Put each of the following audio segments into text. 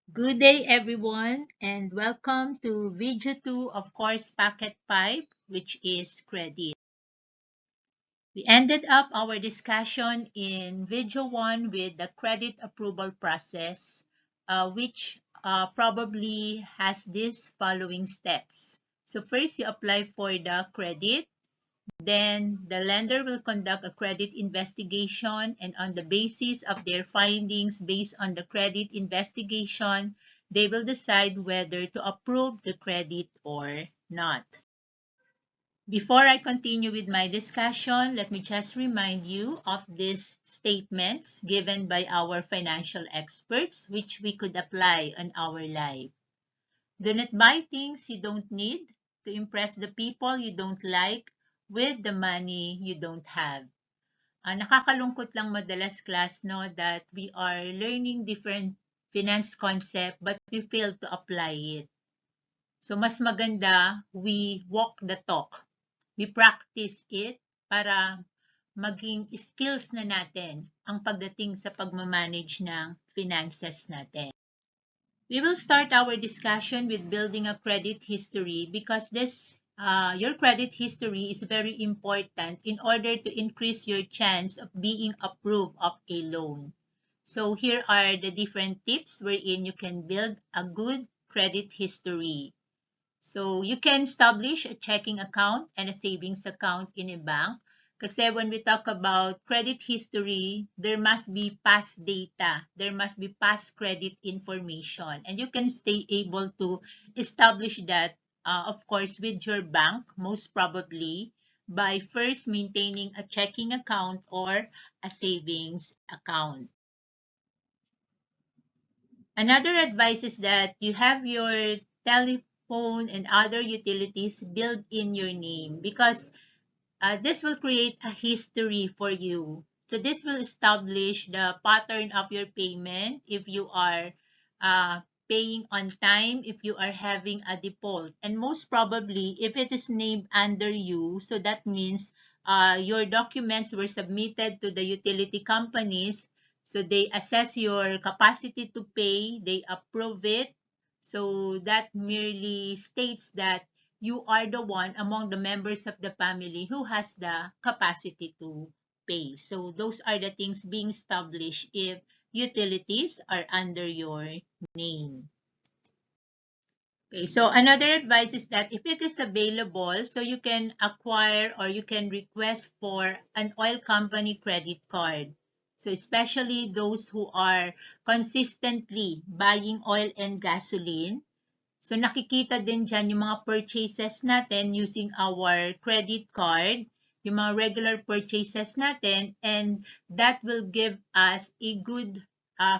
Good day, everyone, and welcome to video 2 of course packet 5, which is credit. We ended up our discussion in video 1 with the credit approval process, which probably has these following steps. So first, you apply for the credit. Then the lender will conduct a credit investigation, and on the basis of their findings based on the credit investigation, they will decide whether to approve the credit or not. Before I continue with my discussion, let me just remind you of these statements given by our financial experts, which we could apply on our life. Do not buy things you don't need to impress the people you don't like with the money you don't have. Nakakalungkot lang madalas class no that we are learning different finance concept but we fail to apply it. So mas maganda we walk the talk. We practice it para maging skills na natin ang pagdating sa pagmamanage ng finances natin. We will start our discussion with building a credit history because your credit history is very important in order to increase your chance of being approved of a loan. So here are the different tips wherein you can build a good credit history. So you can establish a checking account and a savings account in a bank. Kasi when we talk about credit history, there must be past data. There must be past credit information. And you can stay able to establish that, of course, with your bank, most probably, by first maintaining a checking account or a savings account. Another advice is that you have your telephone and other utilities built in your name because this will create a history for you. So this will establish the pattern of your payment if you are paying on time, if you are having a default. And most probably, if it is named under you, so that means your documents were submitted to the utility companies. So they assess your capacity to pay, they approve it. So that merely states that you are the one among the members of the family who has the capacity to pay. So those are the things being established if utilities are under your name. Okay, so another advice is that if it is available, so you can acquire or you can request for an oil company credit card. So especially those who are consistently buying oil and gasoline. So nakikita din dyan yung mga purchases natin using our credit card, yung mga regular purchases natin, and that will give us a good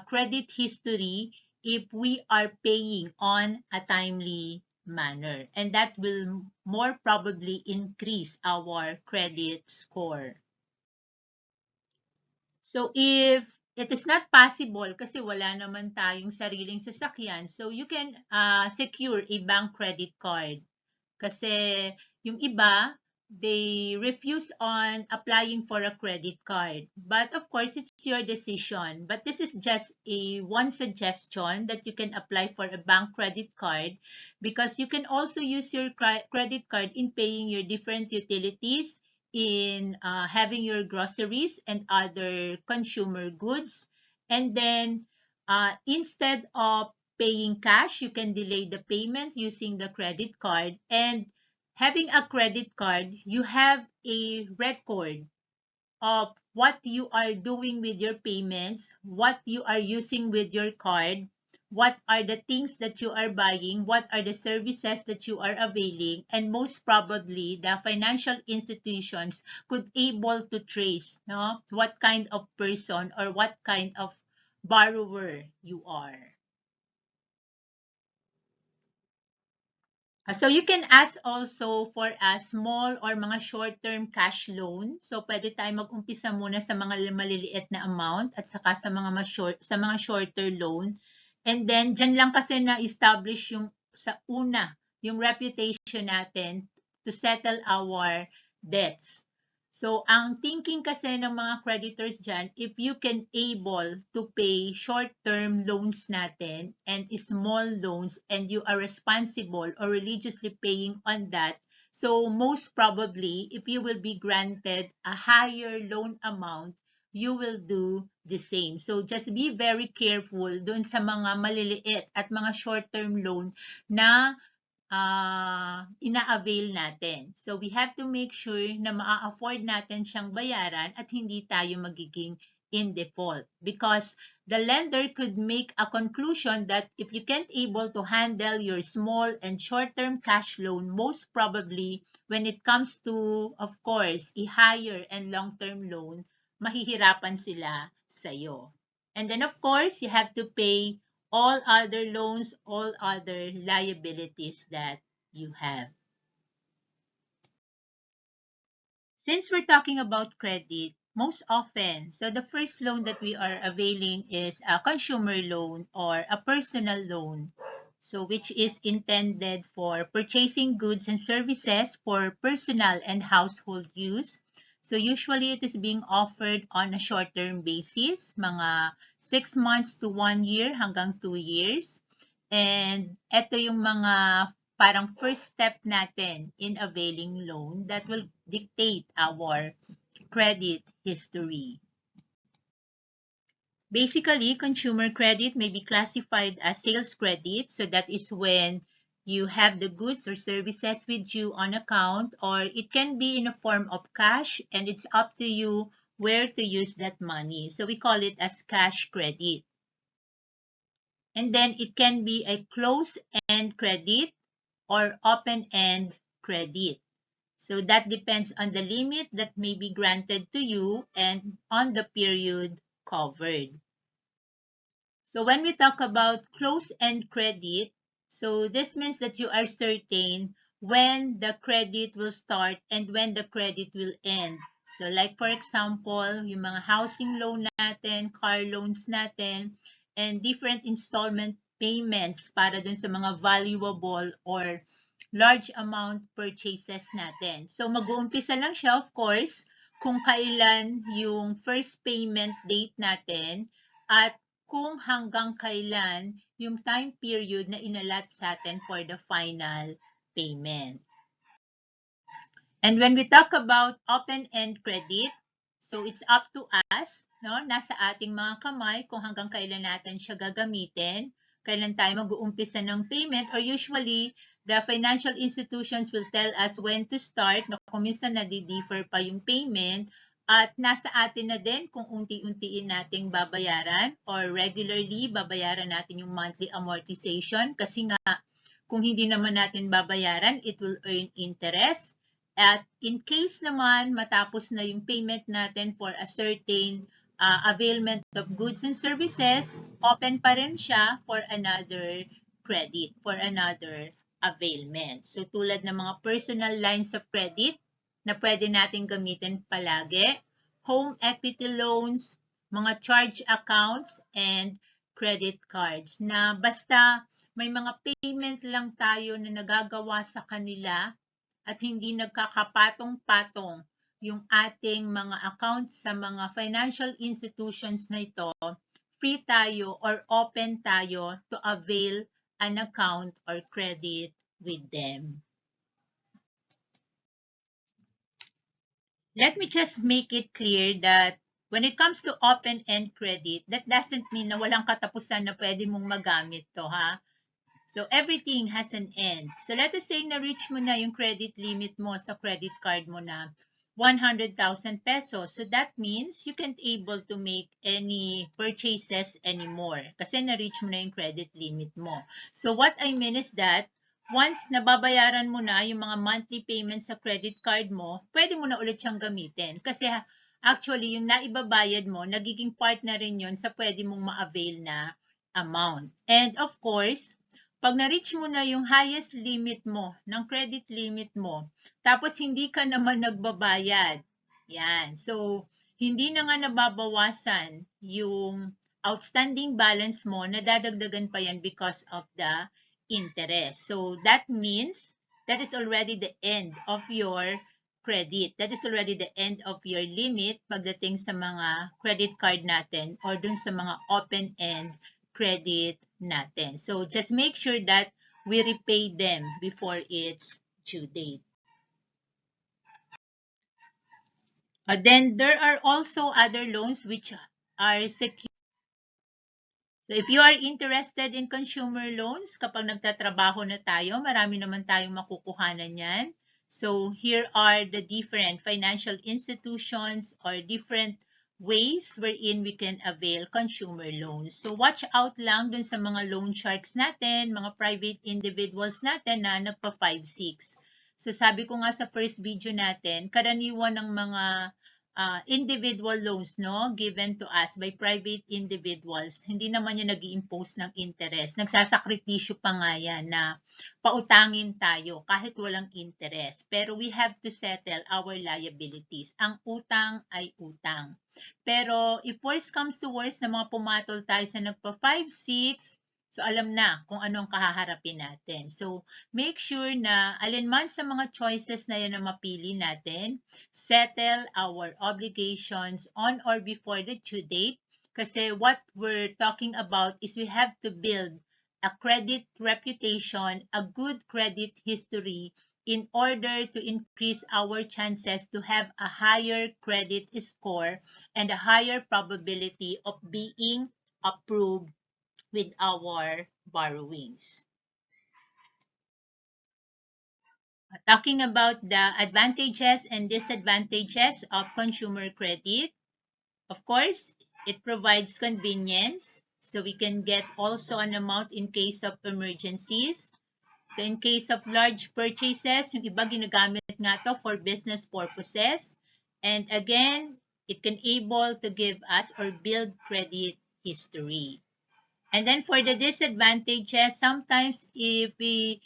credit history if we are paying on a timely manner. And that will more probably increase our credit score. So if it is not possible kasi wala naman tayong sariling sasakyan, so you can secure a bank credit card. Kasi yung iba, they refuse on applying for a credit card. But of course, it's your decision. But this is just one suggestion that you can apply for a bank credit card because you can also use your credit card in paying your different utilities, in having your groceries and other consumer goods. And then instead of paying cash, you can delay the payment using the credit card. And having a credit card, you have a record of what you are doing with your payments, what you are using with your card, what are the things that you are buying, what are the services that you are availing, and most probably the financial institutions could able to trace what kind of person or what kind of borrower you are. So you can ask also for a small or mga short-term cash loan. So pwede tayo mag-umpisa muna sa mga maliliit na amount at saka sa mga shorter loan. And then diyan lang kasi na-establish yung sa una, yung reputation natin to settle our debts. So, ang thinking kasi ng mga creditors dyan, if you can able to pay short-term loans natin and small loans and you are responsible or religiously paying on that, so most probably, if you will be granted a higher loan amount, you will do the same. So, just be very careful dun sa mga maliliit at mga short-term loan na ina-avail natin. So, we have to make sure na maa-afford natin siyang bayaran at hindi tayo magiging in default. Because the lender could make a conclusion that if you can't able to handle your small and short-term cash loan, most probably, when it comes to, of course, a higher and long-term loan, mahihirapan sila sa'yo. And then, of course, you have to pay all other loans, all other liabilities that you have. Since we're talking about credit, most often, so the first loan that we are availing is a consumer loan or a personal loan. So which is intended for purchasing goods and services for personal and household use. So usually it is being offered on a short-term basis, mga 6 months to 1 year hanggang 2 years. And ito yung mga parang first step natin in availing loan that will dictate our credit history. Basically, consumer credit may be classified as sales credit. So that is when you have the goods or services with you on account, or it can be in a form of cash and it's up to you where to use that money. So we call it as cash credit. And then it can be a closed-end credit or open-end credit. So that depends on the limit that may be granted to you and on the period covered. So when we talk about closed-end credit, so this means that you are certain when the credit will start and when the credit will end. So like for example, yung mga housing loan natin, car loans natin, and different installment payments para dun sa mga valuable or large amount purchases natin. So mag-uumpisa lang siya, of course, kung kailan yung first payment date natin at kung hanggang kailan yung time period na inalat sa atin for the final payment. And when we talk about open-end credit, so it's up to us, no? Nasa ating mga kamay kung hanggang kailan natin siya gagamitin, kailan tayo mag-uumpisa ng payment, or usually, the financial institutions will tell us when to start, na kung minsan nadi-differ pa yung payment, at nasa atin na din kung unti-untiin nating babayaran or regularly babayaran natin yung monthly amortization kasi nga kung hindi naman natin babayaran, it will earn interest. At in case naman matapos na yung payment natin for a certain availment of goods and services, open pa rin siya for another credit, for another availment. So tulad ng mga personal lines of credit, na pwede natin gamitin palagi, home equity loans, mga charge accounts, and credit cards na basta may mga payment lang tayo na nagagawa sa kanila at hindi nagkakapatong-patong yung ating mga accounts sa mga financial institutions na ito, free tayo or open tayo to avail an account or credit with them. Let me just make it clear that when it comes to open-end credit, that doesn't mean na walang katapusan na pwede mong magamit to, ha? So, everything has an end. So, let us say na-reach mo na yung credit limit mo sa credit card mo na 100,000 pesos. So, that means you can't able to make any purchases anymore kasi na-reach mo na yung credit limit mo. So, what I mean is that once nababayaran mo na yung mga monthly payments sa credit card mo, pwede mo na ulit siyang gamitin. Kasi actually, yung naibabayad mo, nagiging part na rin yun sa pwede mong ma-avail na amount. And of course, pag na-reach mo na yung highest limit mo, ng credit limit mo, tapos hindi ka naman nagbabayad, yan. So, hindi na nga nababawasan yung outstanding balance mo, nadadagdagan pa yan because of the interest. So, that means that is already the end of your credit. That is already the end of your limit pagdating sa mga credit card natin or dun sa mga open-end credit natin. So just make sure that we repay them before its due date. Then there are also other loans which are secured. So if you are interested in consumer loans, kapag nagtatrabaho na tayo, marami naman tayong makukuhanan yan. So here are the different financial institutions or different ways wherein we can avail consumer loans. So watch out lang dun sa mga loan sharks natin, mga private individuals natin na nagpa 5-6. So sabi ko nga sa first video natin, karaniwan ng mga individual loans given to us by private individuals, hindi naman yan nag-i-impose ng interest. Nagsasakripisyo pa nga yan na pautangin tayo kahit walang interest. Pero we have to settle our liabilities. Ang utang ay utang. Pero if worst comes to worst na mga pumatol tayo sa nagpa 5-6, so alam na kung ano ang kahaharapin natin. So make sure na alinman sa mga choices na yan na mapili natin, settle our obligations on or before the due date. Kasi what we're talking about is we have to build a credit reputation, a good credit history in order to increase our chances to have a higher credit score and a higher probability of being approved with our borrowings. Talking about the advantages and disadvantages of consumer credit, of course, it provides convenience. So we can get also an amount in case of emergencies. So in case of large purchases, yung iba ginagamit nga to for business purposes. And again, it can able to give us or build credit history. And then for the disadvantages, sometimes if we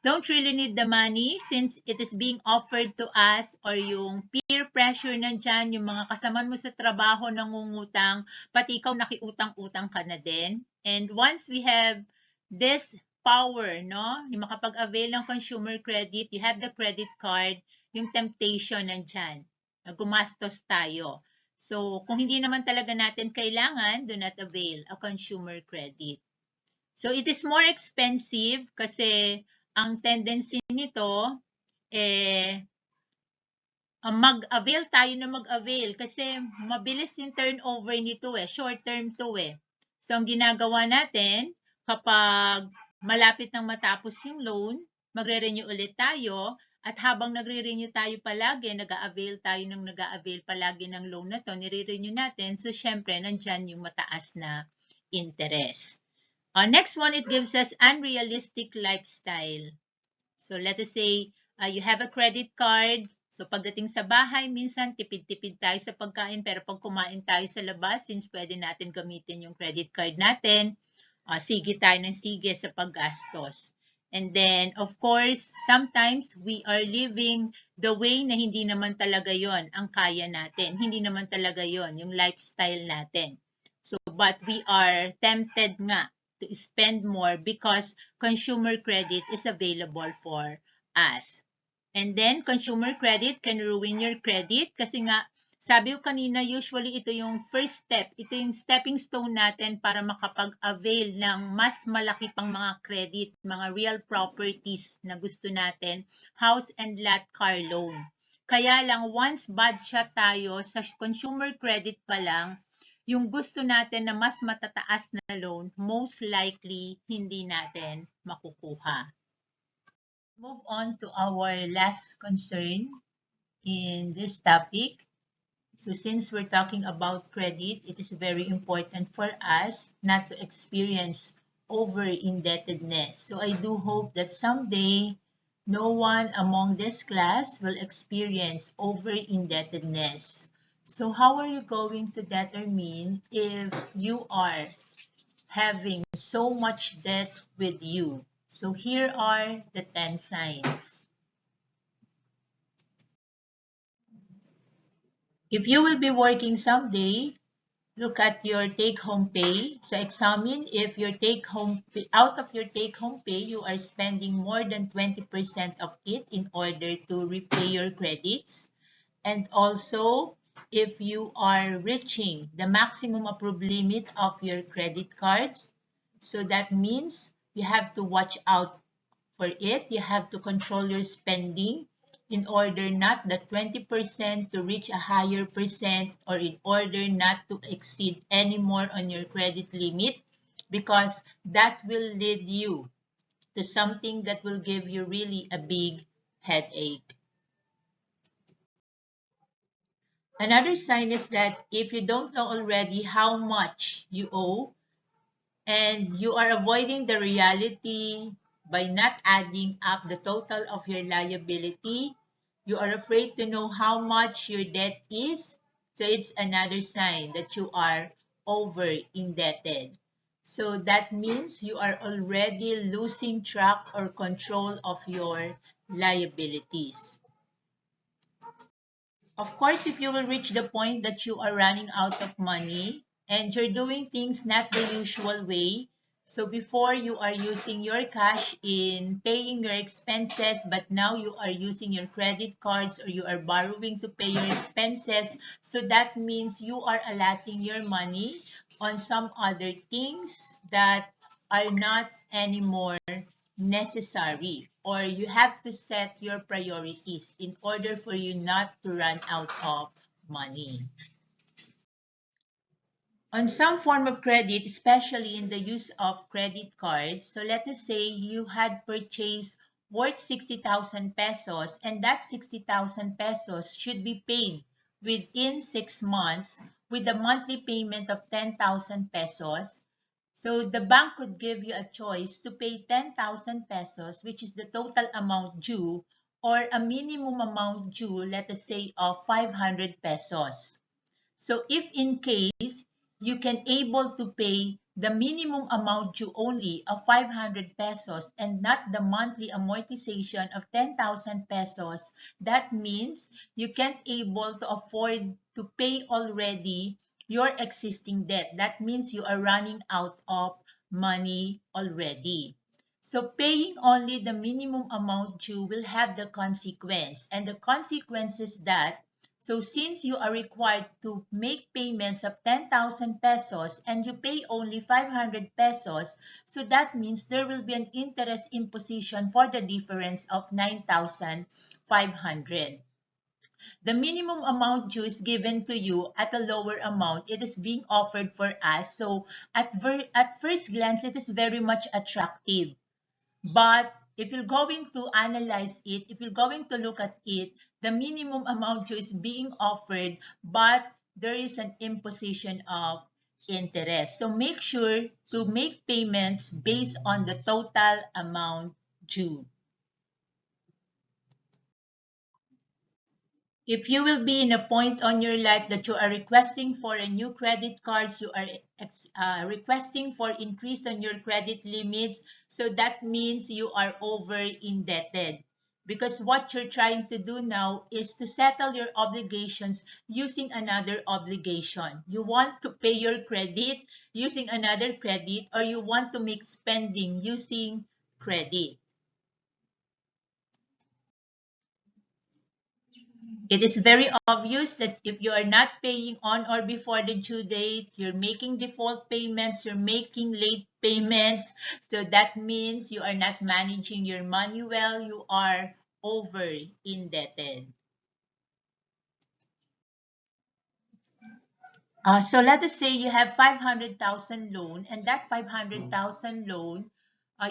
don't really need the money since it is being offered to us or yung peer pressure nandyan, yung mga kasaman mo sa trabaho nangungutang, pati ikaw nakiutang-utang ka na din. And once we have this power, yung makapag-avail ng consumer credit, you have the credit card, yung temptation nandyan, gumastos tayo. So, kung hindi naman talaga natin kailangan, do not avail a consumer credit. So, it is more expensive kasi ang tendency nito, mag-avail tayo na mag-avail kasi mabilis yung turnover nito short term to So, ang ginagawa natin, kapag malapit nang matapos yung loan, magre-renew ulit tayo. At habang nagre-renew tayo palagi, nag-a-avail tayo ng nag-a-avail palagi ng loan na to, nire-renew natin. So, syempre, nandyan yung mataas na interest. Next one, it gives us unrealistic lifestyle. So, let us say, you have a credit card. So, pagdating sa bahay, minsan tipid-tipid tayo sa pagkain. Pero pag kumain tayo sa labas, since pwede natin gamitin yung credit card natin, sige tayo ng sige sa paggastos. And then, of course, sometimes we are living the way na hindi naman talaga yon ang kaya natin. Hindi naman talaga yon yung lifestyle natin. So, but we are tempted nga to spend more because consumer credit is available for us. And then, consumer credit can ruin your credit kasi nga, sabi ko kanina, usually ito yung first step. Ito yung stepping stone natin para makapag-avail ng mas malaki pang mga credit, mga real properties na gusto natin, house and lot car loan. Kaya lang, once bad shot tayo sa consumer credit pa lang, yung gusto natin na mas matataas na loan, most likely hindi natin makukuha. Move on to our last concern in this topic. So since we're talking about credit, it is very important for us not to experience over-indebtedness. So I do hope that someday, no one among this class will experience over-indebtedness. So how are you going to determine if you are having so much debt with you? So here are the 10 signs. If you will be working someday, look at your take-home pay. So examine if your take-home out of your take-home pay, you are spending more than 20% of it in order to repay your credits. And also, if you are reaching the maximum approved limit of your credit cards, so that means you have to watch out for it. You have to control your spending in order not the 20% to reach a higher percent, or in order not to exceed any more on your credit limit, because that will lead you to something that will give you really a big headache. Another sign is that if you don't know already how much you owe, and you are avoiding the reality by not adding up the total of your liability, you are afraid to know how much your debt is, so it's another sign that you are over indebted. So that means you are already losing track or control of your liabilities. Of course, if you will reach the point that you are running out of money and you're doing things not the usual way, so before you are using your cash in paying your expenses, but now you are using your credit cards or you are borrowing to pay your expenses, so that means you are allotting your money on some other things that are not anymore necessary, or you have to set your priorities in order for you not to run out of money. On some form of credit, especially in the use of credit cards, so let us say you had purchased worth 60,000 pesos, and that 60,000 pesos should be paid within 6 months with a monthly payment of 10,000 pesos. So the bank could give you a choice to pay 10,000 pesos, which is the total amount due, or a minimum amount due, let us say, of 500 pesos. So if in case you can able to pay the minimum amount due only of 500 pesos and not the monthly amortization of 10,000 pesos, that means you can't able to afford to pay already your existing debt. That means you are running out of money already. So paying only the minimum amount due will have the consequence, and the consequence is that, so since you are required to make payments of 10,000 pesos and you pay only 500 pesos, so that means there will be an interest imposition for the difference of 9,500. The minimum amount due is given to you at a lower amount. It is being offered for us. So at first glance, it is very much attractive. But if you're going to analyze it, if you're going to look at it, the minimum amount due is being offered, but there is an imposition of interest. So make sure to make payments based on the total amount due. If you will be in a point on your life that you are requesting for a new credit cards, you are requesting for increase on your credit limits, so that means you are over indebted. Because what you're trying to do now is to settle your obligations using another obligation. You want to pay your credit using another credit, or you want to make spending using credit. It is very obvious that if you are not paying on or before the due date, you're making default payments, you're making late payments. So that means you are not managing your money well, you are over indebted. So let us say you have 500,000 loan, and that 500,000 loan,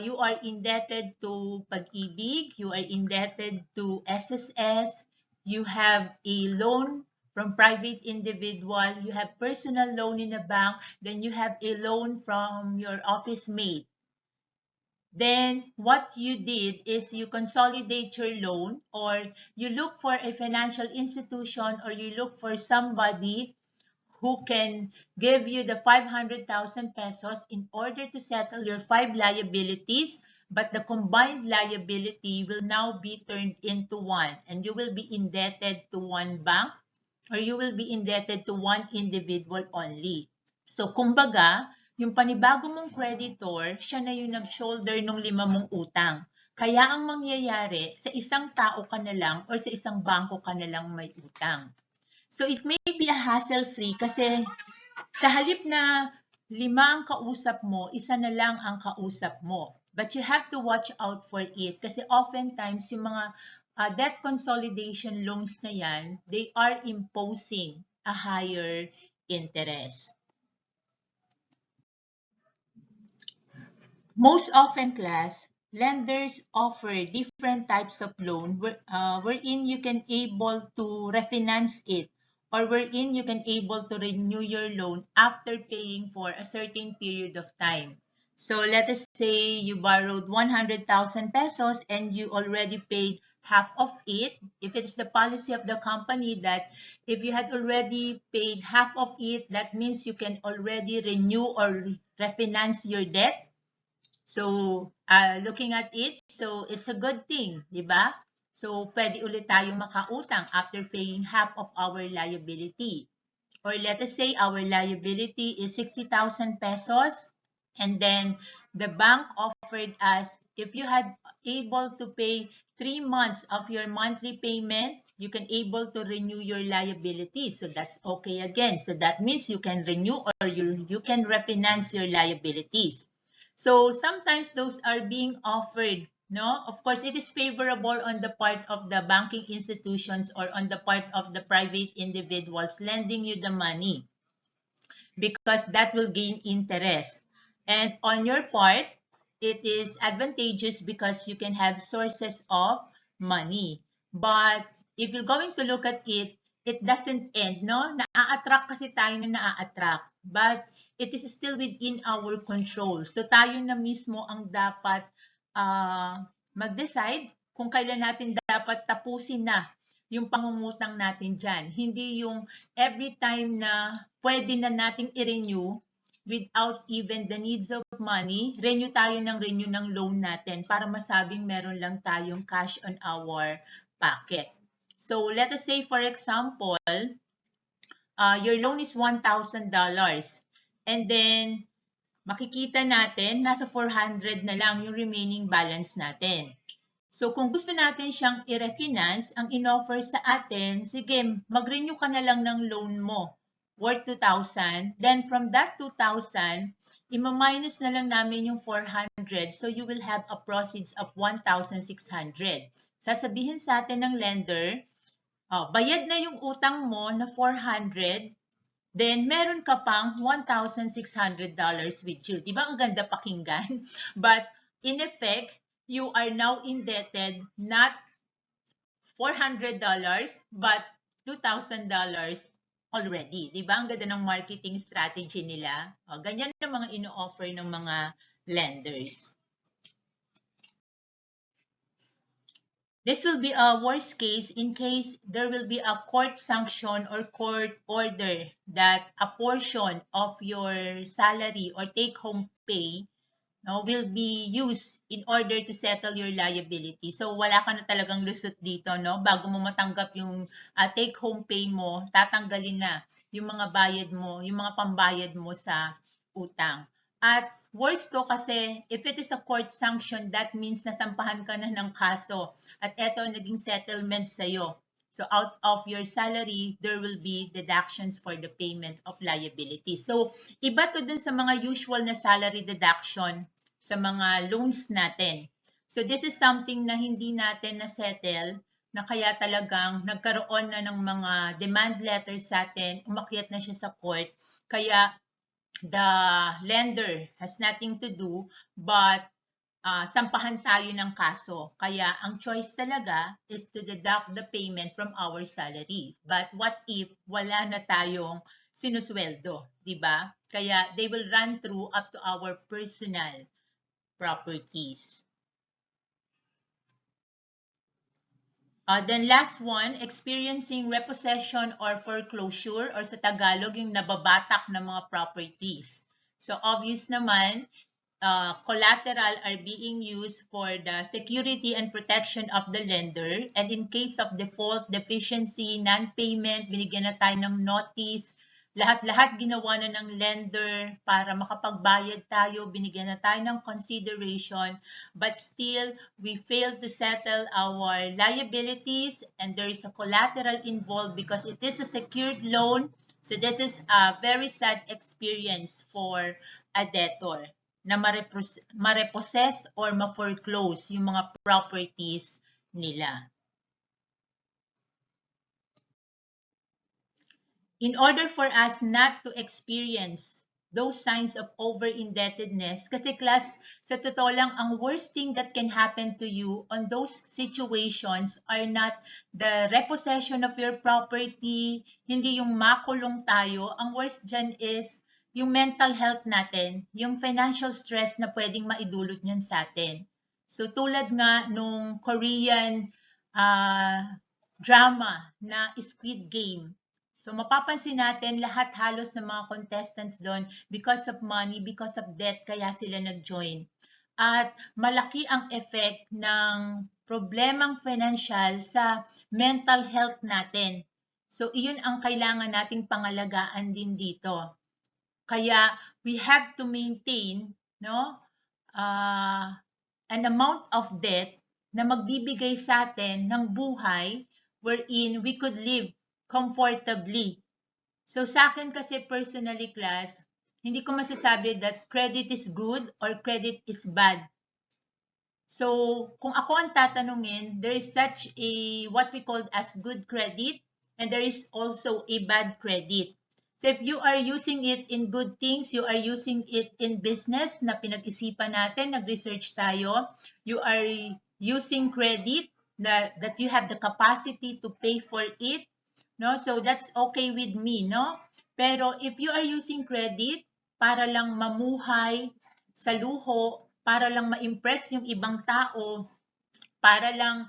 you are indebted to Pag-ibig, you are indebted to SSS, you have a loan from private individual, you have personal loan in a bank, then you have a loan from your office mate. Then what you did is you consolidate your loan, or you look for a financial institution, or you look for somebody who can give you the 500,000 pesos in order to settle your 5 liabilities, but the combined liability will now be turned into one, and you will be indebted to one bank, or you will be indebted to one individual only. So, kumbaga, yung panibago mong creditor, siya na yung nag-shoulder ng 5 mong utang. Kaya ang mangyayari, sa isang tao ka na lang or sa isang bangko ka na lang may utang. So, it may be a hassle-free kasi sa halip na 5 ang kausap mo, isa na lang ang kausap mo. But you have to watch out for it kasi oftentimes yung mga debt consolidation loans na yan, they are imposing a higher interest. Most often, class, lenders offer different types of loan wherein you can able to refinance it or wherein you can able to renew your loan after paying for a certain period of time. So let us say you borrowed 100,000 pesos and you already paid half of it. If it's the policy of the company that if you had already paid half of it, that means you can already renew or refinance your debt. So, looking at it, so it's a good thing, di ba? So, pwede ulit tayong makautang after paying half of our liability. Or let us say our liability is 60,000 pesos and then the bank offered us, if you had able to pay 3 months of your monthly payment, you can able to renew your liability. So that's okay again. So that means you can renew or you can refinance your liabilities. So sometimes those are being offered, no? Of course, it is favorable on the part of the banking institutions or on the part of the private individuals lending you the money because that will gain interest. And on your part, it is advantageous because you can have sources of money. But if you're going to look at it, it doesn't end, no? Naa-attract kasi tayo na naa-attract. But it is still within our control. So tayo na mismo ang dapat mag-decide kung kailan natin dapat tapusin na yung pangungutang natin dyan. Hindi yung every time na pwede na nating i-renew without even the needs of money, renew tayo ng loan natin para masabing meron lang tayong cash on our pocket. So let us say for example, your loan is $1,000 and then makikita natin nasa 400 na lang yung remaining balance natin. So kung gusto natin siyang i-refinance, ang in-offer sa atin, sige, mag-renew ka na lang ng loan mo worth 2,000. Then from that 2,000, ima-minus na lang namin yung 400. So you will have a proceeds of 1,600. Sasabihin sa atin ng lender, bayad na yung utang mo na 400, then meron ka pang $1,600 with you. Di ba ang ganda pakinggan? But in effect, you are now indebted not $400 but $2,000 already. Di ba? Ang ganda ng marketing strategy nila. Ganyan ang mga ino-offer ng mga lenders. This will be a worst case in case there will be a court sanction or court order that a portion of your salary or take-home pay will be used in order to settle your liability. So wala ka na talagang lusot dito, no? Bago mo matanggap yung take-home pay mo, tatanggalin na yung mga bayad mo, yung mga pambayad mo sa utang. At worse to kasi if it is a court sanction, that means nasampahan ka na ng kaso at eto naging settlement sa'yo. So out of your salary, there will be deductions for the payment of liability. So iba to dun sa mga usual na salary deduction sa mga loans natin. So this is something na hindi natin na-settle na kaya talagang nagkaroon na ng mga demand letters sa atin, umakyat na siya sa court. Kaya the lender has nothing to do but sampahan tayo ng kaso. Kaya ang choice talaga is to deduct the payment from our salary. But what if wala na tayong sinusweldo, di ba? Kaya they will run through up to our personal properties. Then last one, experiencing repossession or foreclosure or sa Tagalog yung nababatak na mga properties. So obvious naman, collateral are being used for the security and protection of the lender, and in case of default, deficiency, non-payment, binigyan na tayo ng notice, Lahat-lahat ginawa na ng lender para makapagbayad tayo, binigyan na tayo ng consideration, but still, we failed to settle our liabilities and there is a collateral involved because it is a secured loan. So this is a very sad experience for a debtor na ma-repossess or ma-foreclose yung mga properties nila. In order for us not to experience those signs of over-indebtedness, kasi class, sa totoo lang, ang worst thing that can happen to you on those situations are not the repossession of your property, hindi yung makulong tayo. Ang worst dyan is yung mental health natin, yung financial stress na pwedeng maidulot niyan sa atin. So tulad nga nung Korean drama na Squid Game. So mapapansin natin lahat halos ng mga contestants doon because of money, because of debt, kaya sila nag-join. At malaki ang effect ng problemang financial sa mental health natin. So iyon ang kailangan nating pangalagaan din dito. Kaya we have to maintain an amount of debt na magbibigay sa atin ng buhay wherein we could live comfortably. So sa akin kasi personally class, hindi ko masasabi that credit is good or credit is bad. So kung ako ang tatanungin, there is such a what we call as good credit and there is also a bad credit. So if you are using it in good things, you are using it in business na pinag-isipan natin, nag-research tayo, you are using credit that you have the capacity to pay for it, no? So that's okay with me, no? Pero if you are using credit para lang mamuhay sa luho, para lang ma-impress yung ibang tao, para lang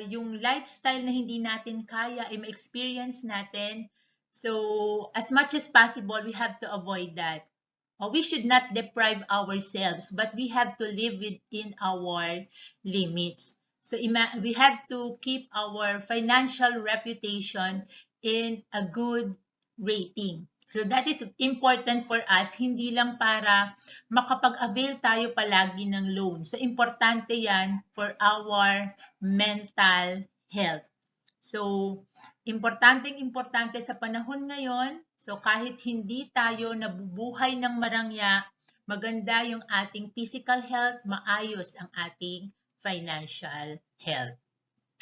yung lifestyle na hindi natin kaya ay ma-experience natin. So, as much as possible, we have to avoid that. We should not deprive ourselves, but we have to live within our limits. So, we have to keep our financial reputation in a good rating. So, that is important for us, hindi lang para makapag-avail tayo palagi ng loan. So, importante yan for our mental health. So, importante sa panahon ngayon, so kahit hindi tayo nabubuhay ng marangya, maganda yung ating physical health, maayos ang ating financial health.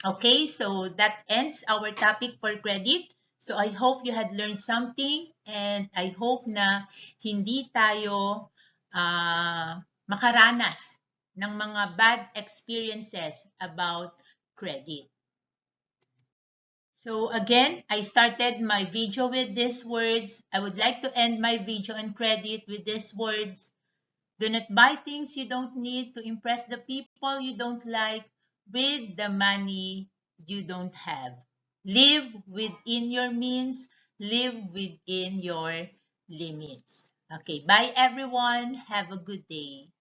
Okay, so that ends our topic for credit. So I hope you had learned something and I hope na hindi tayo makaranas ng mga bad experiences about credit. So again, I started my video with these words. I would like to end my video on credit with these words. Do not buy things you don't need to impress the people you don't like with the money you don't have. Live within your means. Live within your limits. Okay, bye everyone. Have a good day.